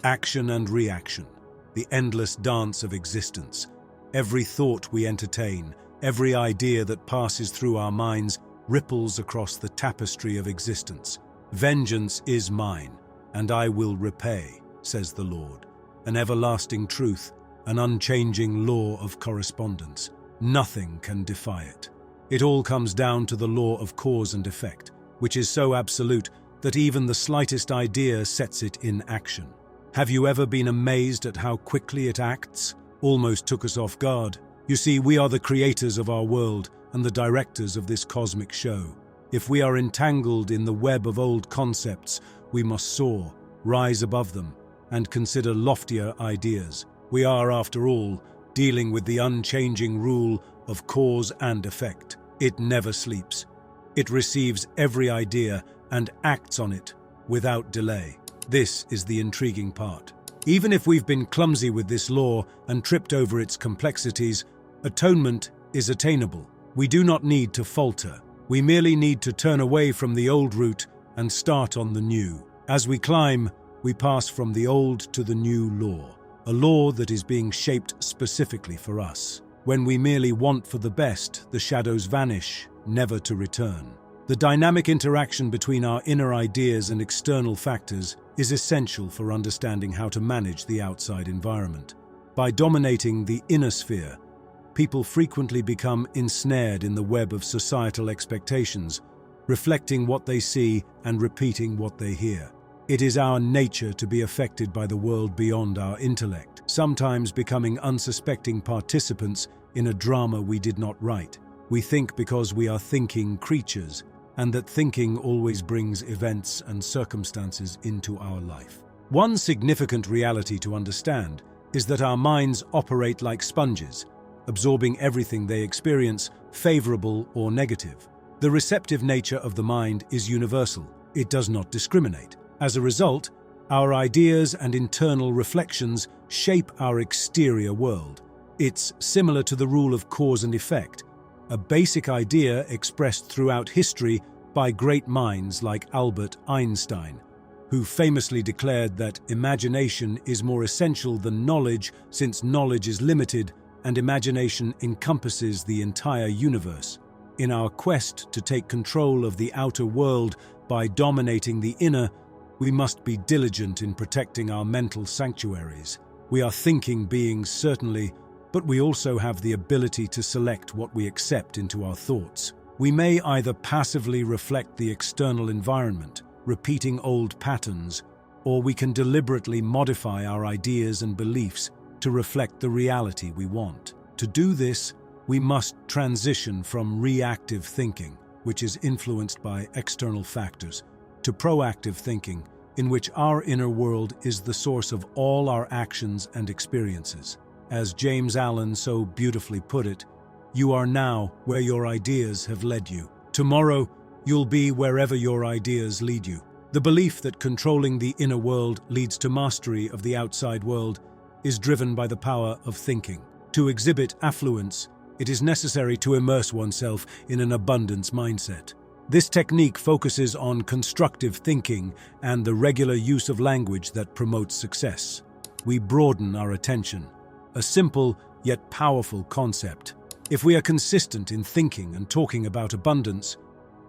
Action and reaction, the endless dance of existence. Every thought we entertain, every idea that passes through our minds ripples across the tapestry of existence. Vengeance is mine, and I will repay, says the Lord. An everlasting truth, an unchanging law of correspondence. Nothing can defy it. It all comes down to the law of cause and effect, which is so absolute that even the slightest idea sets it in action. Have you ever been amazed at how quickly it acts? Almost took us off guard. You see, we are the creators of our world and the directors of this cosmic show. If we are entangled in the web of old concepts, we must soar, rise above them, and consider loftier ideas. We are, after all, dealing with the unchanging rule of cause and effect. It never sleeps. It receives every idea and acts on it without delay. This is the intriguing part. Even if we've been clumsy with this law and tripped over its complexities, atonement is attainable. We do not need to falter. We merely need to turn away from the old route and start on the new. As we climb, we pass from the old to the new law, a law that is being shaped specifically for us. When we merely want for the best, the shadows vanish, never to return. The dynamic interaction between our inner ideas and external factors is essential for understanding how to manage the outside environment. By dominating the inner sphere, people frequently become ensnared in the web of societal expectations, reflecting what they see and repeating what they hear. It is our nature to be affected by the world beyond our intellect, sometimes becoming unsuspecting participants in a drama we did not write. We think because we are thinking creatures, and that thinking always brings events and circumstances into our life. One significant reality to understand is that our minds operate like sponges, absorbing everything they experience, favorable or negative. The receptive nature of the mind is universal. It does not discriminate. As a result, our ideas and internal reflections shape our exterior world. It's similar to the rule of cause and effect, a basic idea expressed throughout history by great minds like Albert Einstein, who famously declared that imagination is more essential than knowledge since knowledge is limited and imagination encompasses the entire universe. In our quest to take control of the outer world by dominating the inner, we must be diligent in protecting our mental sanctuaries. We are thinking beings, certainly, but we also have the ability to select what we accept into our thoughts. We may either passively reflect the external environment, repeating old patterns, or we can deliberately modify our ideas and beliefs to reflect the reality we want. To do this, we must transition from reactive thinking, which is influenced by external factors, to proactive thinking, in which our inner world is the source of all our actions and experiences. As James Allen so beautifully put it, you are now where your ideas have led you. Tomorrow, you'll be wherever your ideas lead you. The belief that controlling the inner world leads to mastery of the outside world is driven by the power of thinking. To exhibit affluence, it is necessary to immerse oneself in an abundance mindset. This technique focuses on constructive thinking and the regular use of language that promotes success. We broaden our attention, a simple yet powerful concept. If we are consistent in thinking and talking about abundance,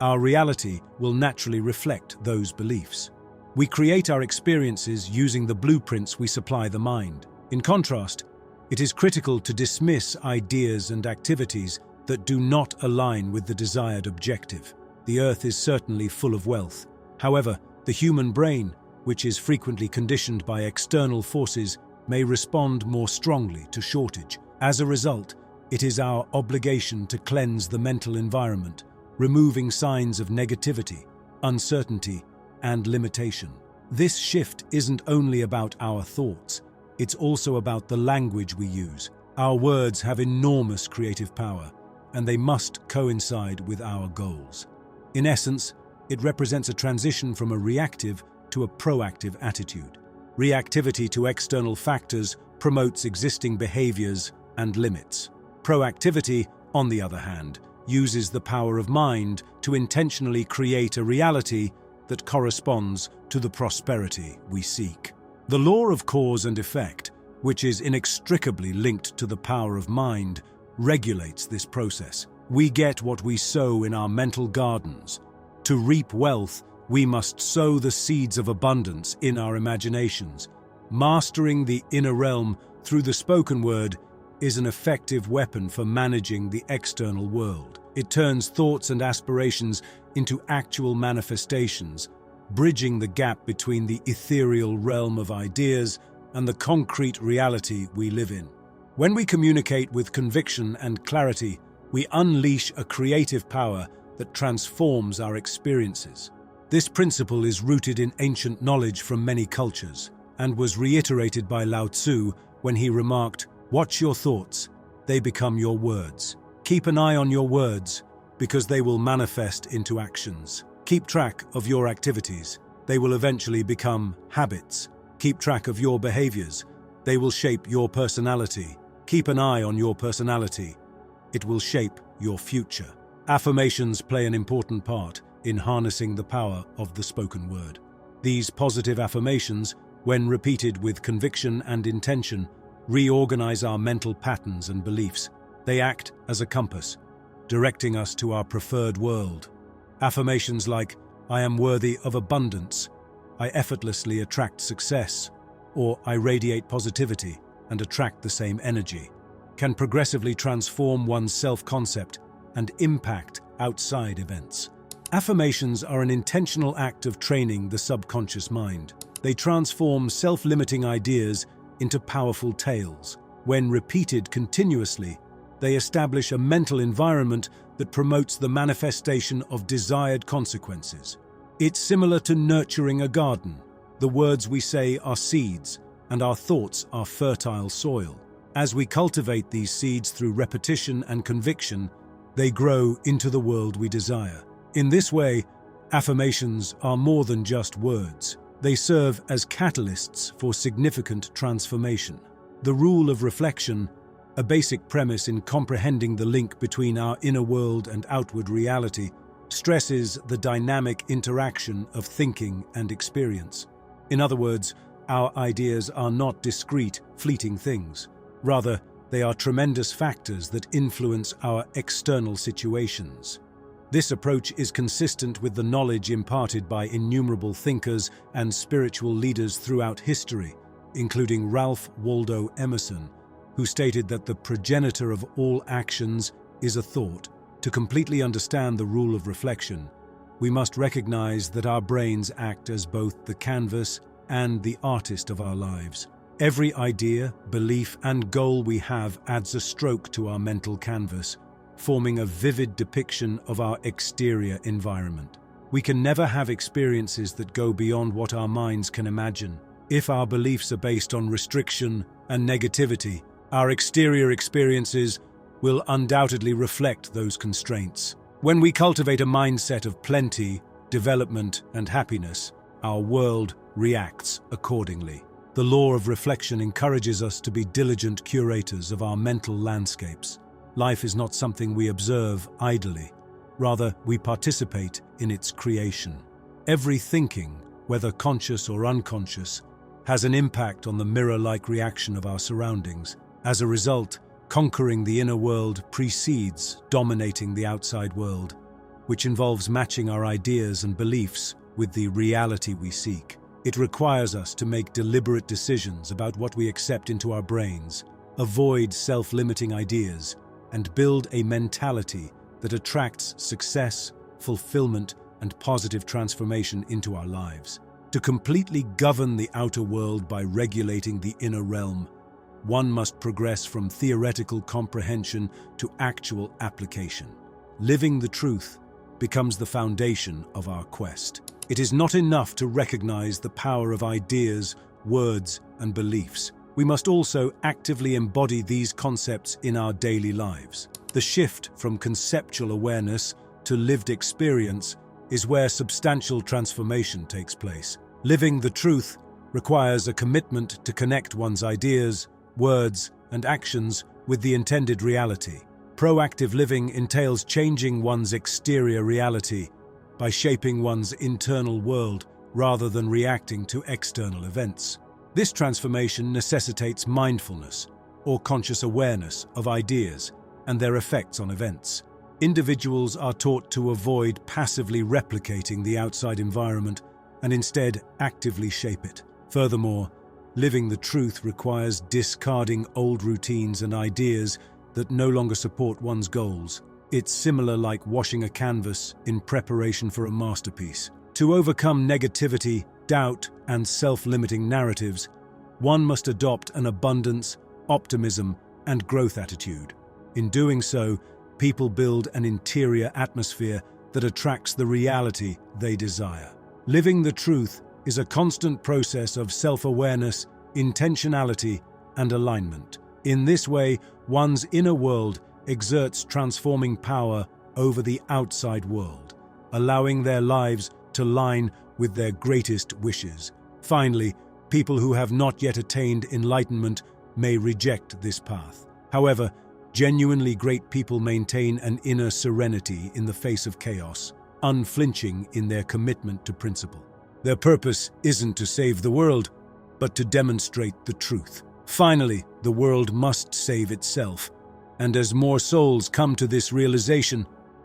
our reality will naturally reflect those beliefs. We create our experiences using the blueprints we supply the mind. In contrast, it is critical to dismiss ideas and activities that do not align with the desired objective. The earth is certainly full of wealth. However, the human brain, which is frequently conditioned by external forces, may respond more strongly to shortage. As a result, it is our obligation to cleanse the mental environment, removing signs of negativity, uncertainty, and limitation. This shift isn't only about our thoughts, it's also about the language we use. Our words have enormous creative power, and they must coincide with our goals. In essence, it represents a transition from a reactive to a proactive attitude. Reactivity to external factors promotes existing behaviors and limits. Proactivity, on the other hand, uses the power of mind to intentionally create a reality that corresponds to the prosperity we seek. The law of cause and effect, which is inextricably linked to the power of mind, regulates this process. We get what we sow in our mental gardens. To reap wealth, we must sow the seeds of abundance in our imaginations. Mastering the inner realm through the spoken word is an effective weapon for managing the external world. It turns thoughts and aspirations into actual manifestations, bridging the gap between the ethereal realm of ideas and the concrete reality we live in. When we communicate with conviction and clarity, we unleash a creative power that transforms our experiences. This principle is rooted in ancient knowledge from many cultures and was reiterated by Lao Tzu when he remarked, "Watch your thoughts, they become your words. Keep an eye on your words, because they will manifest into actions. Keep track of your activities, they will eventually become habits. Keep track of your behaviors, they will shape your personality. Keep an eye on your personality, it will shape your future." Affirmations play an important part in harnessing the power of the spoken word. These positive affirmations, when repeated with conviction and intention, reorganize our mental patterns and beliefs. They act as a compass, directing us to our preferred world. Affirmations like, "I am worthy of abundance," "I effortlessly attract success," or "I radiate positivity and attract the same energy," can progressively transform one's self-concept and impact outside events. Affirmations are an intentional act of training the subconscious mind. They transform self-limiting ideas into powerful tales. When repeated continuously, they establish a mental environment that promotes the manifestation of desired consequences. It's similar to nurturing a garden. The words we say are seeds, and our thoughts are fertile soil. As we cultivate these seeds through repetition and conviction, they grow into the world we desire. In this way, affirmations are more than just words. They serve as catalysts for significant transformation. The rule of reflection, a basic premise in comprehending the link between our inner world and outward reality, stresses the dynamic interaction of thinking and experience. In other words, our ideas are not discrete, fleeting things. Rather, they are tremendous factors that influence our external situations. This approach is consistent with the knowledge imparted by innumerable thinkers and spiritual leaders throughout history, including Ralph Waldo Emerson, who stated that the progenitor of all actions is a thought. To completely understand the rule of reflection, we must recognize that our brains act as both the canvas and the artist of our lives. Every idea, belief, and goal we have adds a stroke to our mental canvas, forming a vivid depiction of our exterior environment. We can never have experiences that go beyond what our minds can imagine. If our beliefs are based on restriction and negativity, our exterior experiences will undoubtedly reflect those constraints. When we cultivate a mindset of plenty, development, and happiness, our world reacts accordingly. The law of reflection encourages us to be diligent curators of our mental landscapes. Life is not something we observe idly. Rather, we participate in its creation. Every thinking, whether conscious or unconscious, has an impact on the mirror-like reaction of our surroundings. As a result, conquering the inner world precedes dominating the outside world, which involves matching our ideas and beliefs with the reality we seek. It requires us to make deliberate decisions about what we accept into our brains, avoid self-limiting ideas, and build a mentality that attracts success, fulfillment, and positive transformation into our lives. To completely govern the outer world by regulating the inner realm, one must progress from theoretical comprehension to actual application. Living the truth becomes the foundation of our quest. It is not enough to recognize the power of ideas, words, and beliefs. We must also actively embody these concepts in our daily lives. The shift from conceptual awareness to lived experience is where substantial transformation takes place. Living the truth requires a commitment to connect one's ideas, words, and actions with the intended reality. Proactive living entails changing one's exterior reality by shaping one's internal world rather than reacting to external events. This transformation necessitates mindfulness, or conscious awareness of ideas and their effects on events. Individuals are taught to avoid passively replicating the outside environment and instead actively shape it. Furthermore, living the truth requires discarding old routines and ideas that no longer support one's goals. It's similar like washing a canvas in preparation for a masterpiece. To overcome negativity, doubt, and self-limiting narratives, one must adopt an abundance, optimism, and growth attitude. In doing so, people build an interior atmosphere that attracts the reality they desire. Living the truth is a constant process of self-awareness, intentionality, and alignment. In this way, one's inner world exerts transforming power over the outside world, allowing their lives to align with their greatest wishes. Finally, people who have not yet attained enlightenment may reject this path. However, genuinely great people maintain an inner serenity in the face of chaos, unflinching in their commitment to principle. Their purpose isn't to save the world, but to demonstrate the truth. Finally, the world must save itself, and as more souls come to this realization,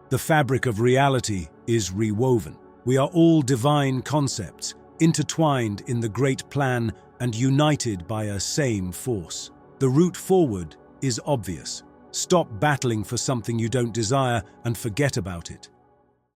the fabric of reality is rewoven. We are all divine concepts, intertwined in the great plan and united by a same force. The route forward is obvious. Stop battling for something you don't desire and forget about it.